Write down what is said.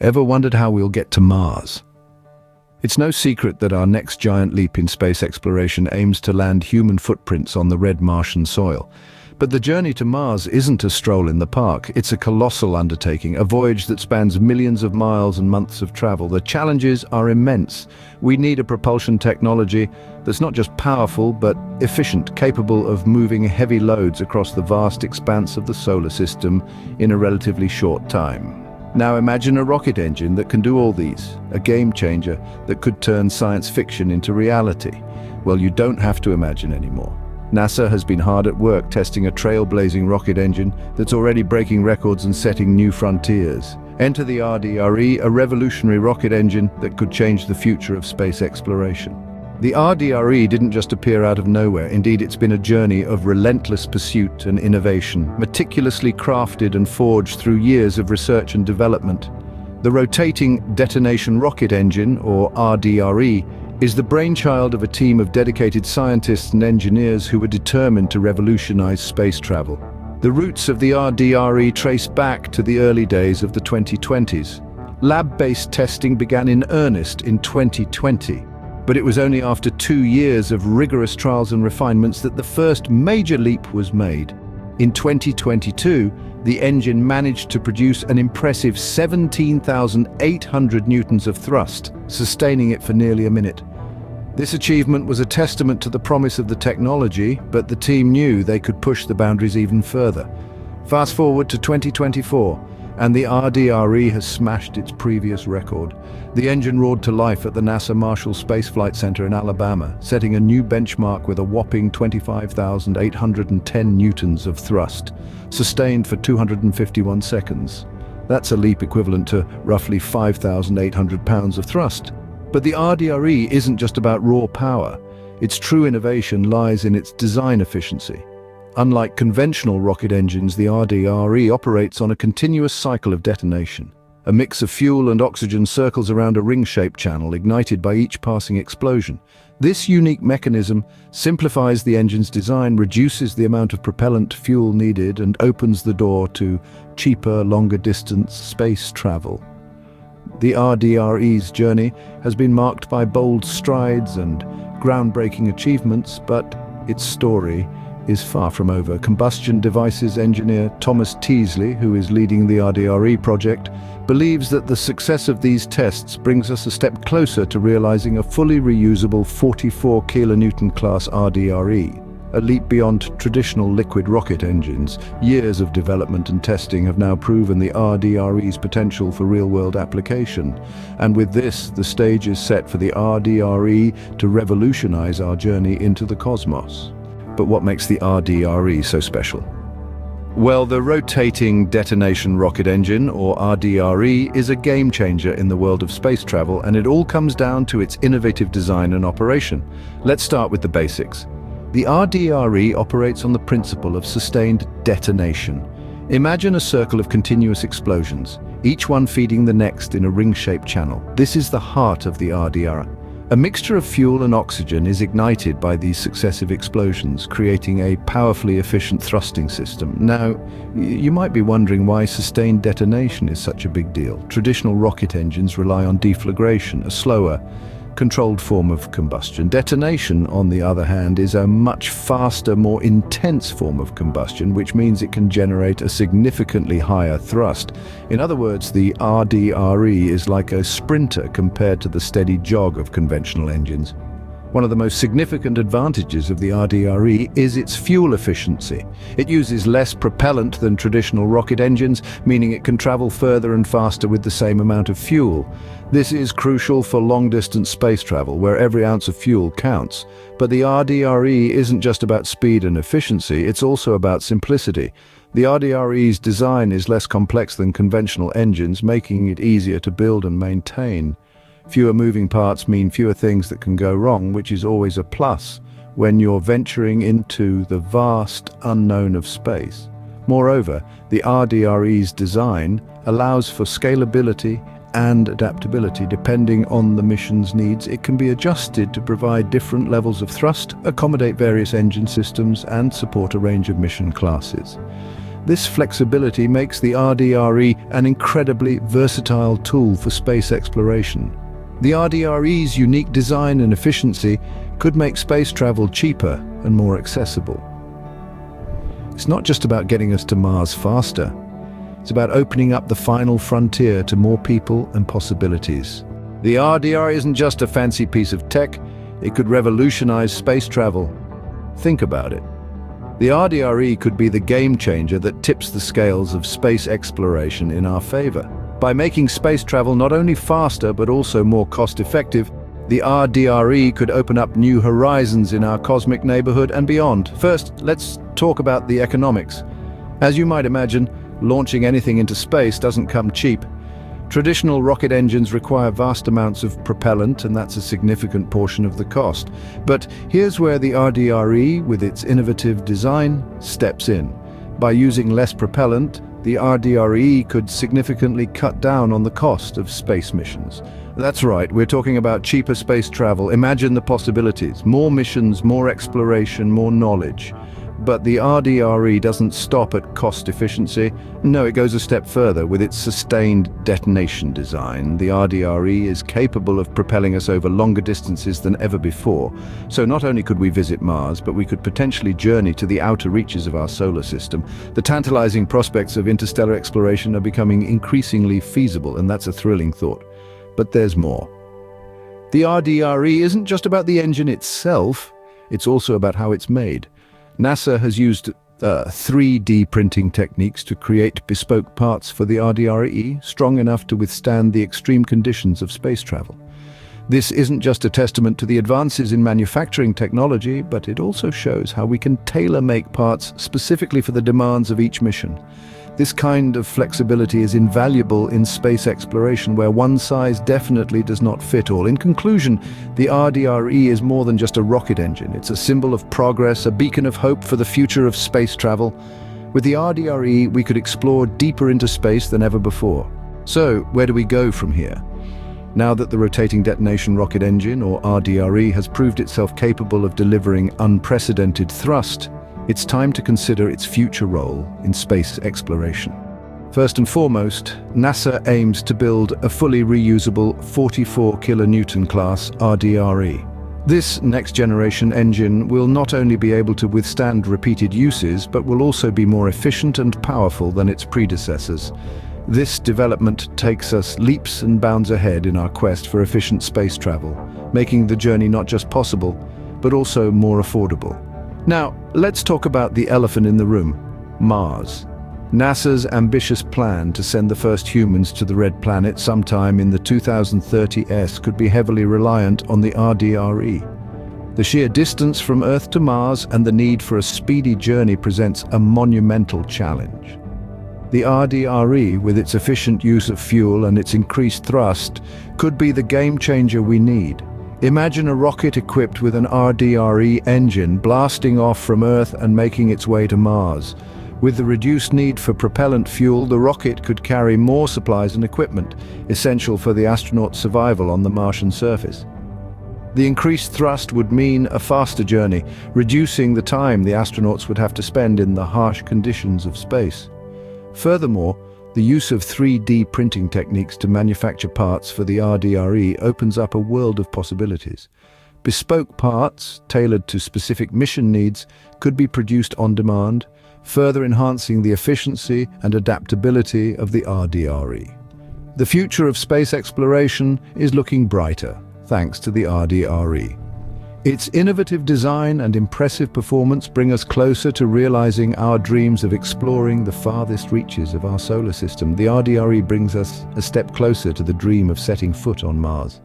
Ever wondered how we'll get to Mars? It's no secret that our next giant leap in space exploration aims to land human footprints on the red Martian soil. But the journey to Mars isn't a stroll in the park. It's a colossal undertaking, a voyage that spans millions of miles and months of travel. The challenges are immense. We need a propulsion technology that's not just powerful, but efficient, capable of moving heavy loads across the vast expanse of the solar system in a relatively short time. Now imagine a rocket engine that can do all these, a game changer that could turn science fiction into reality. Well, you don't have to imagine anymore. NASA has been hard at work testing a trailblazing rocket engine that's already breaking records and setting new frontiers. Enter the RDRE, a revolutionary rocket engine that could change the future of space exploration. The RDRE didn't just appear out of nowhere. Indeed, it's been a journey of relentless pursuit and innovation, meticulously crafted and forged through years of research and development. The rotating Detonation rocket engine, or RDRE, is the brainchild of a team of dedicated scientists and engineers who were determined to revolutionize space travel. The roots of the RDRE trace back to the early days of the 2020s. Lab-based testing began in earnest in 2020. But it was only after 2 years of rigorous trials and refinements that the first major leap was made. In 2022, the engine managed to produce an impressive 17,800 newtons of thrust, sustaining it for nearly a minute. This achievement was a testament to the promise of the technology, but the team knew they could push the boundaries even further. Fast forward to 2024, and the RDRE has smashed its previous record. The engine roared to life at the NASA Marshall Space Flight Center in Alabama, setting a new benchmark with a whopping 25,810 newtons of thrust, sustained for 251 seconds. That's a leap equivalent to roughly 5,800 pounds of thrust. But the RDRE isn't just about raw power. Its true innovation lies in its design efficiency. Unlike conventional rocket engines, the RDRE operates on a continuous cycle of detonation. A mix of fuel and oxygen circles around a ring-shaped channel, ignited by each passing explosion. This unique mechanism simplifies the engine's design, reduces the amount of propellant fuel needed, and opens the door to cheaper, longer-distance space travel. The RDRE's journey has been marked by bold strides and groundbreaking achievements, but its story is far from over. Combustion devices engineer Thomas Teasley, who is leading the RDRE project, believes that the success of these tests brings us a step closer to realizing a fully reusable 44 kilonewton class RDRE, a leap beyond traditional liquid rocket engines. Years of development and testing have now proven the RDRE's potential for real-world application. And with this, the stage is set for the RDRE to revolutionize our journey into the cosmos. But what makes the RDRE so special? Well, the rotating Detonation rocket engine, or RDRE, is a game changer in the world of space travel, and it all comes down to its innovative design and operation. Let's start with the basics. The RDRE operates on the principle of sustained detonation. Imagine a circle of continuous explosions, each one feeding the next in a ring-shaped channel. This is the heart of the RDRE. A mixture of fuel and oxygen is ignited by these successive explosions, creating a powerfully efficient thrusting system. Now, you might be wondering why sustained detonation is such a big deal. Traditional rocket engines rely on deflagration, a slower, controlled form of combustion. Detonation, on the other hand, is a much faster, more intense form of combustion, which means it can generate a significantly higher thrust. In other words, the RDRE is like a sprinter compared to the steady jog of conventional engines. One of the most significant advantages of the RDRE is its fuel efficiency. It uses less propellant than traditional rocket engines, meaning it can travel further and faster with the same amount of fuel. This is crucial for long-distance space travel, where every ounce of fuel counts. But the RDRE isn't just about speed and efficiency, it's also about simplicity. The RDRE's design is less complex than conventional engines, making it easier to build and maintain. Fewer moving parts mean fewer things that can go wrong, which is always a plus when you're venturing into the vast unknown of space. Moreover, the RDRE's design allows for scalability and adaptability. Depending on the mission's needs, it can be adjusted to provide different levels of thrust, accommodate various engine systems, and support a range of mission classes. This flexibility makes the RDRE an incredibly versatile tool for space exploration. The RDRE's unique design and efficiency could make space travel cheaper and more accessible. It's not just about getting us to Mars faster. It's about opening up the final frontier to more people and possibilities. The RDRE isn't just a fancy piece of tech, it could revolutionize space travel. Think about it. The RDRE could be the game changer that tips the scales of space exploration in our favor. By making space travel not only faster but also more cost-effective, the RDRE could open up new horizons in our cosmic neighborhood and beyond. First, let's talk about the economics. As you might imagine, launching anything into space doesn't come cheap. Traditional rocket engines require vast amounts of propellant, and that's a significant portion of the cost. But here's where the RDRE, with its innovative design, steps in. By using less propellant, the RDRE could significantly cut down on the cost of space missions. That's right, we're talking about cheaper space travel. Imagine the possibilities. More missions, more exploration, more knowledge. But the RDRE doesn't stop at cost efficiency. No, it goes a step further. With its sustained detonation design, the RDRE is capable of propelling us over longer distances than ever before. So not only could we visit Mars, but we could potentially journey to the outer reaches of our solar system. The tantalizing prospects of interstellar exploration are becoming increasingly feasible, and that's a thrilling thought. But there's more. The RDRE isn't just about the engine itself, it's also about how it's made. NASA has used 3D printing techniques to create bespoke parts for the RDRE, strong enough to withstand the extreme conditions of space travel. This isn't just a testament to the advances in manufacturing technology, but it also shows how we can tailor-make parts specifically for the demands of each mission. This kind of flexibility is invaluable in space exploration, where one size definitely does not fit all. In conclusion, the RDRE is more than just a rocket engine. It's a symbol of progress, a beacon of hope for the future of space travel. With the RDRE, we could explore deeper into space than ever before. So, where do we go from here? Now that the rotating detonation rocket engine, or RDRE, has proved itself capable of delivering unprecedented thrust, it's time to consider its future role in space exploration. First and foremost, NASA aims to build a fully reusable 44 kilonewton class RDRE. This next-generation engine will not only be able to withstand repeated uses, but will also be more efficient and powerful than its predecessors. This development takes us leaps and bounds ahead in our quest for efficient space travel, making the journey not just possible, but also more affordable. Now, let's talk about the elephant in the room, Mars. NASA's ambitious plan to send the first humans to the Red Planet sometime in the 2030s could be heavily reliant on the RDRE. The sheer distance from Earth to Mars and the need for a speedy journey presents a monumental challenge. The RDRE, with its efficient use of fuel and its increased thrust, could be the game changer we need. Imagine a rocket equipped with an RDRE engine blasting off from Earth and making its way to Mars. With the reduced need for propellant fuel, the rocket could carry more supplies and equipment, essential for the astronaut's survival on the Martian surface. The increased thrust would mean a faster journey, reducing the time the astronauts would have to spend in the harsh conditions of space. Furthermore, the use of 3D printing techniques to manufacture parts for the RDRE opens up a world of possibilities. Bespoke parts, tailored to specific mission needs, could be produced on demand, further enhancing the efficiency and adaptability of the RDRE. The future of space exploration is looking brighter, thanks to the RDRE. Its innovative design and impressive performance bring us closer to realizing our dreams of exploring the farthest reaches of our solar system. The RDRE brings us a step closer to the dream of setting foot on Mars.